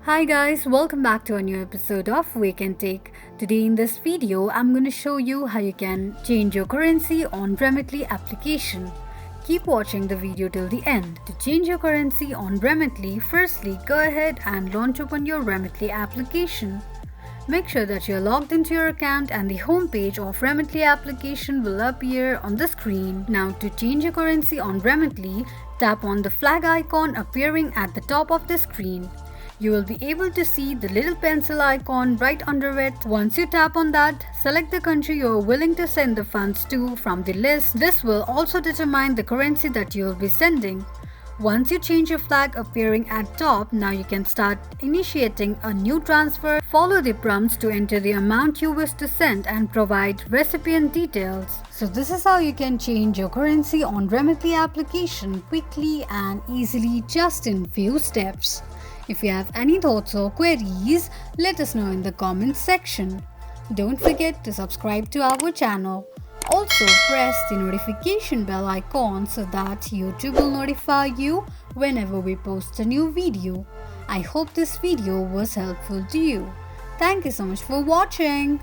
Hi guys, welcome back to a new episode of Wake&Tech. Today in this video, I'm going to show you how you can change your currency on Remitly application. Keep watching the video till the end. To change your currency on Remitly, firstly go ahead and launch open your Remitly application. Make sure that you're logged into your account and the home page of Remitly application will appear on the screen. Now to change your currency on Remitly, tap on the flag icon appearing at the top of the screen. You will be able to see the little pencil icon right under it. Once you tap on that, select the country you are willing to send the funds to from the list. This will also determine the currency that you will be sending. Once you change your flag appearing at top, now you can start initiating a new transfer. Follow the prompts to enter the amount you wish to send and provide recipient details. So this is how you can change your currency on Remitly application quickly and easily just in few steps. If you have any thoughts or queries, let us know in the comments section. Don't forget to subscribe to our channel. Also press the notification bell icon so that YouTube will notify you whenever we post a new video. I hope this video was helpful to you. Thank you so much for watching.